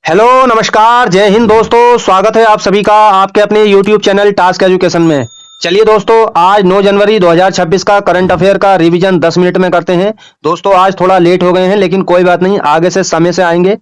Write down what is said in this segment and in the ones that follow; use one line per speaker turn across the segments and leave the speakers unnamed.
Hello नमस्कार जय हिंद दोस्तों। स्वागत है आप सभी का आपके अपने YouTube चैनल टास्क एजुकेशन में। चलिए दोस्तों, आज 9 जनवरी 2026 का करंट अफेयर का रिवीजन 10 मिनट में करते हैं। दोस्तों आज थोड़ा लेट हो गए हैं, लेकिन कोई बात नहीं, आगे से समय से आएंगे,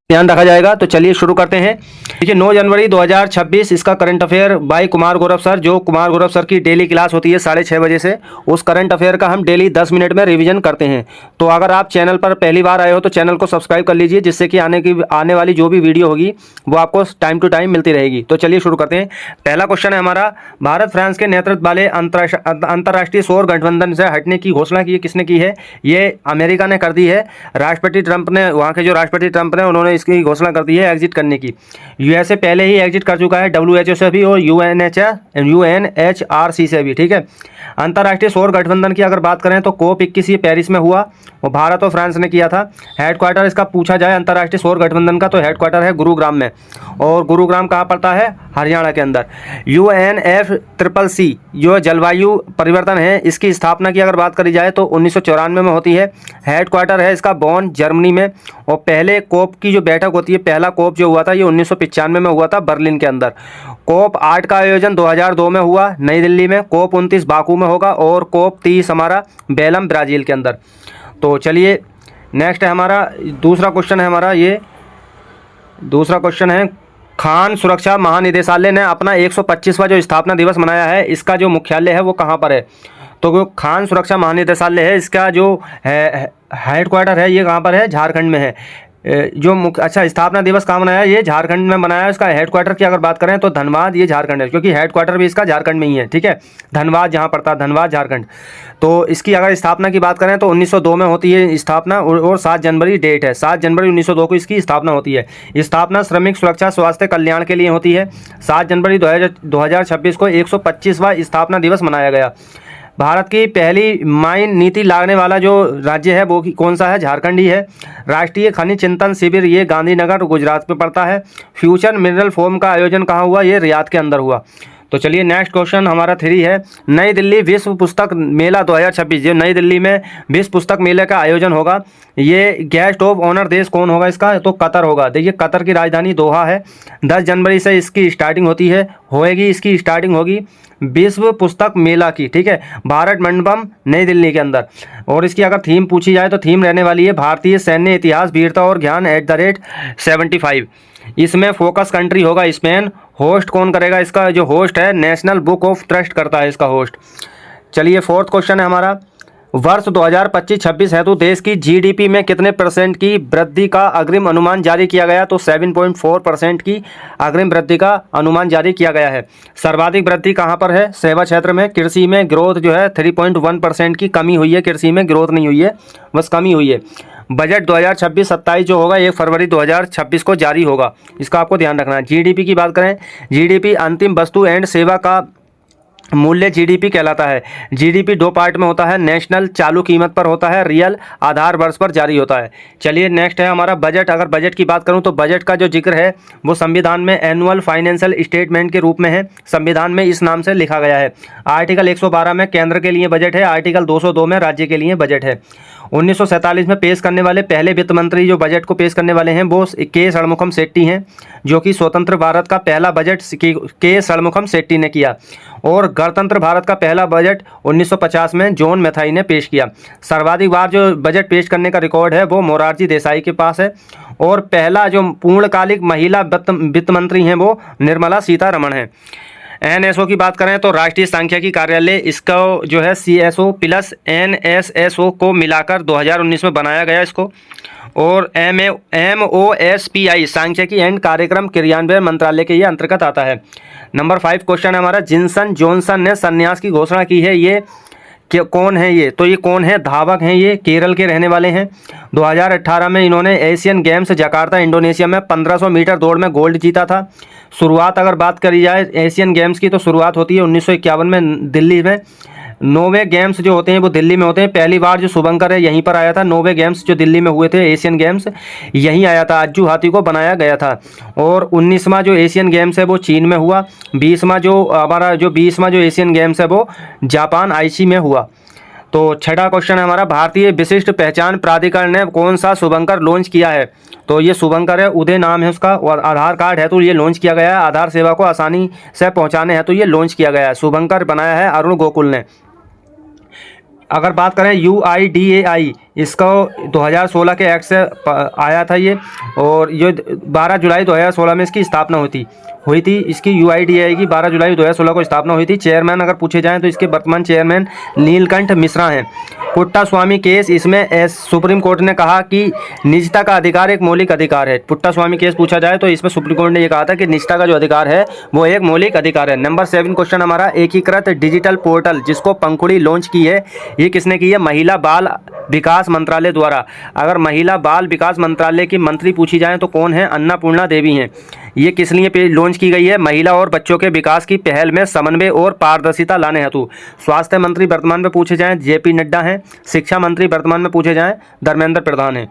ध्यान रखा जाएगा। तो चलिए शुरू करते हैं। देखिए 9 जनवरी 2026 इसका current affair bye Kumar Gaurav sir, जो कुमार गौरव सर की डेली क्लास होती है 6:30 बजे से, उस करंट अफेयर का हम डेली 10 मिनट में रिवीजन करते हैं। तो अगर आप चैनल पर पहली बार आए हो तो चैनल को सब्सक्राइब कर लीजिए, जिससे कि आने वाली जो भी वीडियो होगी वो आपको टाइम टू टाइम मिलती रहेगी। तो चलिए शुरू करते हैं। पहला क्वेश्चन है हमारा, भारत फ्रांस के नेतृत्व वाले अंतर्राष्ट्रीय सौर गठबंधन से हटने की घोषणा की किसने की है? ये अमेरिका ने कर दी है। राष्ट्रपति ट्रंप ने, वहाँ के जो राष्ट्रपति ट्रंप ने, उन्होंने इसकी घोषणा कर दी है एग्जिट करने की। यूएसए पहले ही एग्जिट कर चुका है डब्ल्यूएचओ से भी और यूएनएचआरसी से भी। ठीक है। अंतर्राष्ट्रीय सौर गठबंधन की अगर बात करें तो COP 21 ये पेरिस में हुआ और भारत और फ्रांस ने किया था। हेडक्वार्टर इसका पूछा जाए अंतर्राष्ट्रीय सौर गठबंधन का, तो हेडक्वार्टर है गुरुग्राम में, और गुरुग्राम कहाँ पड़ता है? हरियाणा के अंदर। UNFCCC जो जलवायु परिवर्तन है, इसकी स्थापना की अगर बात करी जाए तो 1994 में होती है। हेडक्वार्टर है इसका बॉन जर्मनी में। और पहले COP की जो बैठक होती है, पहला COP जो हुआ था ये 1995 में हुआ था बर्लिन के अंदर। COP 8 का आयोजन 2002 में हुआ नई दिल्ली में। COP 29 बाकू में होगा और COP 30 हमारा बेलम ब्राज़ील के अंदर। तो चलिए नेक्स्ट है हमारा दूसरा क्वेश्चन है हमारा, ये दूसरा क्वेश्चन है, खान सुरक्षा महानिदेशालय ने अपना 125वां जो स्थापना दिवस मनाया है, इसका जो मुख्यालय है वो कहाँ पर है? तो जो खान सुरक्षा महानिदेशालय है, इसका जो हेडक्वार्टर है ये कहाँ पर है? झारखंड में है। अच्छा, स्थापना दिवस कहाँ मनाया है? ये झारखंड में मनाया है। इसका हेडक्वार्टर की अगर बात करें तो धनबाद, ये झारखंड है, क्योंकि हेडक्वार्टर भी इसका झारखंड में ही है। ठीक है, धनबाद जहाँ पड़ता है, धनबाद झारखंड। तो इसकी अगर स्थापना की बात करें तो 1902 में होती है स्थापना, और 7 जनवरी डेट है, 7 जनवरी 1902 को इसकी स्थापना होती है। स्थापना श्रमिक सुरक्षा स्वास्थ्य कल्याण के लिए होती है। 7 जनवरी 2026 को 125वां स्थापना दिवस मनाया गया। भारत की पहली माइन नीति लागने वाला जो राज्य है वो कौन सा है? झारखंड ही है। राष्ट्रीय खनिज चिंतन शिविर ये गांधीनगर गुजरात में पड़ता है। फ्यूचर मिनरल फोरम का आयोजन कहाँ हुआ? ये रियाद के अंदर हुआ। तो चलिए नेक्स्ट क्वेश्चन हमारा 3 है, नई दिल्ली विश्व पुस्तक मेला 2026, जो नई दिल्ली में विश्व पुस्तक मेले का आयोजन होगा, ये गेस्ट ऑफ ऑनर देश कौन होगा इसका? तो कतर होगा। देखिए कतर की राजधानी दोहा है। 10 जनवरी से इसकी स्टार्टिंग इसकी स्टार्टिंग होगी विश्व पुस्तक मेला की। ठीक है, भारत मंडपम नई दिल्ली के अंदर। और इसकी अगर थीम पूछी जाए तो थीम रहने वाली है भारतीय सैन्य इतिहास, वीरता और ज्ञान @75। इसमें फोकस कंट्री होगा स्पेन। होस्ट कौन करेगा? इसका जो होस्ट है नेशनल बुक ऑफ ट्रस्ट करता है इसका होस्ट। चलिए फोर्थ क्वेश्चन है हमारा, वर्ष 2025-26 हेतु देश की GDP में कितने % की वृद्धि का अग्रिम अनुमान जारी किया गया? तो 7.4% की अग्रिम वृद्धि का अनुमान जारी किया गया है। सर्वाधिक वृद्धि कहाँ पर है? सेवा क्षेत्र में। कृषि में ग्रोथ जो है 3.1% की कमी हुई है, कृषि में ग्रोथ नहीं हुई है, बस कमी हुई है। बजट 2026-27 जो होगा 1 फरवरी 2026 को जारी होगा, इसका आपको ध्यान रखना है। GDP की बात करें, GDP अंतिम वस्तु एंड सेवा का मूल्य GDP कहलाता है। GDP 2 पार्ट में होता है, नेशनल चालू कीमत पर होता है, रियल आधार वर्ष पर जारी होता है। चलिए नेक्स्ट है हमारा बजट। अगर बजट की बात करूं तो बजट का जो जिक्र है वो संविधान में एनुअल फाइनेंशियल स्टेटमेंट के रूप में है। संविधान में इस नाम से लिखा गया है। आर्टिकल 112 में केंद्र के लिए बजट है, आर्टिकल 202 में राज्य के लिए बजट है। 1947 में पेश करने वाले पहले वित्त मंत्री जो बजट को पेश करने वाले हैं वो के षणमुखम शेट्टी हैं, जो कि स्वतंत्र भारत का पहला बजट के षणमुखम शेट्टी ने किया। और गणतंत्र भारत का पहला बजट 1950 में जॉन मैथाई ने पेश किया। सर्वाधिक बार जो बजट पेश करने का रिकॉर्ड है वो मोरारजी देसाई के पास है। और पहला जो पूर्णकालिक महिला वित्त मंत्री हैं वो निर्मला सीतारमण है। NSO की बात करें तो राष्ट्रीय सांख्यिकी कार्यालय, इसका जो है CSO प्लस NSSO को मिलाकर 2019 में बनाया गया इसको। और MOSPI सांख्यिकी एंड कार्यक्रम क्रियान्वयन मंत्रालय के ये अंतर्गत आता है। नंबर 5 क्वेश्चन है हमारा, जिनसन जॉनसन ने संन्यास की घोषणा की है, ये कौन है? ये तो ये कौन है? धावक हैं, ये केरल के रहने वाले हैं। 2018 में इन्होंने एशियन गेम्स जकार्ता इंडोनेशिया में 1500 मीटर दौड़ में गोल्ड जीता था। शुरुआत अगर बात करी जाए एशियन गेम्स की तो शुरुआत होती है 1951 में दिल्ली में। 9वें गेम्स जो होते हैं वो दिल्ली में होते हैं। पहली बार जो शुभंकर है यहीं पर आया था। 9वें गेम्स जो दिल्ली में हुए थे एशियन गेम्स, यहीं आया था, अज्जू हाथी को बनाया गया था। और 19वां जो एशियन गेम्स है वो चीन में हुआ। 20वां जो एशियन गेम्स है वो जापान आईची में हुआ। तो छठा क्वेश्चन है हमारा, भारतीय विशिष्ट पहचान प्राधिकरण ने कौन सा शुभंकर लॉन्च किया है? तो ये शुभंकर है, उदय नाम है उसका, और आधार कार्ड है तो ये लॉन्च किया गया है। आधार सेवा को आसानी से पहुंचाने है तो ये लॉन्च किया गया है। शुभंकर बनाया है अरुण गोकुल ने। अगर बात करें UIDAI, इसको 2016 के एक्ट से आया था ये, और ये 12 जुलाई 2016 में इसकी स्थापना हुई थी। इसकी UIDAI की 12 जुलाई 2016 को स्थापना हुई थी। चेयरमैन अगर पूछे जाएं तो इसके वर्तमान चेयरमैन नीलकंठ मिश्रा हैं। पुट्टा स्वामी केस, इसमें सुप्रीम कोर्ट ने कहा कि निजता का अधिकार एक मौलिक अधिकार है। पुट्टा स्वामी केस पूछा जाए तो इसमें सुप्रीम कोर्ट ने ये कहा था कि निजता का जो अधिकार है वो एक मौलिक अधिकार है। नंबर 7 क्वेश्चन हमारा, एकीकृत डिजिटल पोर्टल जिसको पंखुड़ी लॉन्च की है, ये किसने की है? महिला बाल विकास मंत्रालय द्वारा। अगर महिला बाल विकास मंत्रालय की मंत्री पूछी जाए तो कौन है? अन्नपूर्णा देवी हैं। ये किस लिए लॉन्च की गई है? महिला और बच्चों के विकास की पहल में समन्वय और पारदर्शिता लाने हेतु। स्वास्थ्य मंत्री वर्तमान में पूछे जाएं JP नड्डा हैं। शिक्षा मंत्री वर्तमान में पूछे जाएं धर्मेंद्र प्रधान हैं।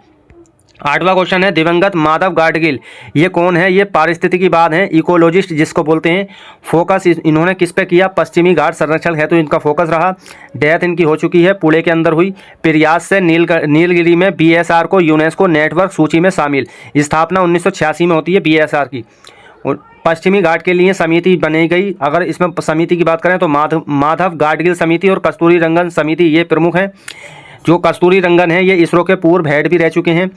8वां क्वेश्चन है, दिवंगत माधव गाडगिल, ये कौन है? ये पारिस्थितिकीवाद हैं, इकोलॉजिस्ट जिसको बोलते हैं। फोकस इन्होंने किस पे किया? पश्चिमी घाट संरक्षण है तो इनका फोकस रहा। डेथ इनकी हो चुकी है, पुणे के अंदर हुई। प्रयास से नीलगिरी में BSR को यूनेस्को नेटवर्क सूची में शामिल। स्थापना 1986 में होती है BSR की। पश्चिमी घाट के लिए समिति बनी गई। अगर इसमें समिति की बात करें तो माधव गाडगिल समिति और कस्तूरी रंगन समिति ये प्रमुख हैं। जो कस्तूरी रंगन है ये इसरो के पूर्व हेड भी रह चुके हैं।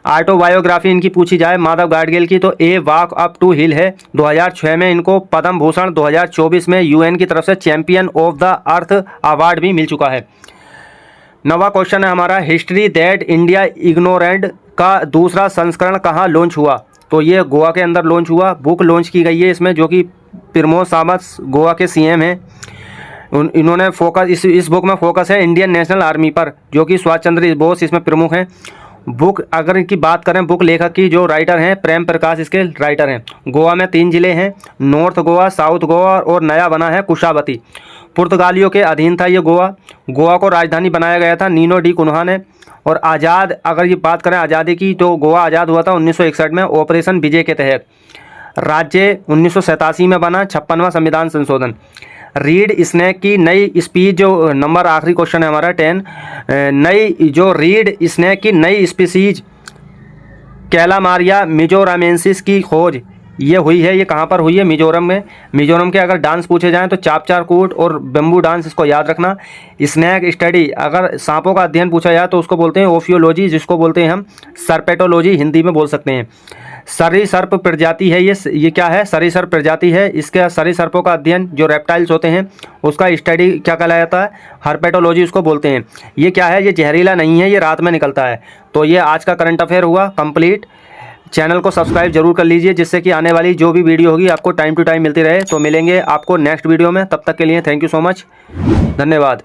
ऑटोबायोग्राफी इनकी पूछी जाए माधव गाडगिल की तो ए वॉक अप टू हिल है। 2006 में इनको पद्म भूषण, 2024 में UN की तरफ से champion of the earth award भी मिल चुका है। 9वां क्वेश्चन है हमारा, हिस्ट्री दैट इंडिया इग्नोरेंट का दूसरा संस्करण कहाँ लॉन्च हुआ? तो ये गोवा के अंदर लॉन्च हुआ। बुक लॉन्च की गई है इसमें, जो कि प्रमोद सावंत गोवा के CM हैं। इन्होंने फोकस इस बुक में फोकस है इंडियन नेशनल आर्मी पर, जो कि सुभाष चंद्र बोस इसमें प्रमुख हैं। बुक अगर इनकी बात करें, बुक लेखक की जो राइटर हैं प्रेम प्रकाश इसके राइटर हैं। गोवा में 3 जिले हैं, नॉर्थ गोवा, साउथ गोवा और नया बना है कुशावती। पुर्तगालियों के अधीन था ये गोवा। गोवा को राजधानी बनाया गया था नीनो डी कुन्हा ने। और आज़ाद, अगर ये बात करें आज़ादी की, तो गोवा आज़ाद हुआ था 1961 में ऑपरेशन विजय के तहत। राज्य 1987 में बना, 56वां संविधान संशोधन। रीड स्नेक की नई स्पीच, जो नंबर आखिरी क्वेश्चन है हमारा 10, रीड स्नेक की नई स्पीसीज कैलामारिया मिजोरामेंसिस की खोज ये हुई है। ये कहाँ पर हुई है? मिजोरम में। मिजोरम के अगर डांस पूछे जाएं तो चापचार कूट और बम्बू डांस, इसको याद रखना। स्नैक स्टडी, अगर सांपों का अध्ययन पूछा जाए तो उसको बोलते हैं ओफियोलॉजी, जिसको बोलते हैं हम सर्पेटोलॉजी हिंदी में बोल सकते हैं। सरीसर्प प्रजाति है ये क्या है? सरीसर्प प्रजाति है। इसके सरीसर्पों का अध्ययन, जो रेप्टाइल्स होते हैं उसका स्टडी क्या कहलाता है? हर्पेटोलॉजी उसको बोलते हैं। ये क्या है? ये जहरीला नहीं है, ये रात में निकलता है। तो ये आज का करंट अफेयर हुआ कंप्लीट। चैनल को सब्सक्राइब जरूर कर लीजिए, जिससे कि आने वाली जो भी वीडियो होगी आपको टाइम टू टाइम मिलती रहे। तो मिलेंगे आपको नेक्स्ट वीडियो में, तब तक के लिए थैंक यू सो मच, धन्यवाद।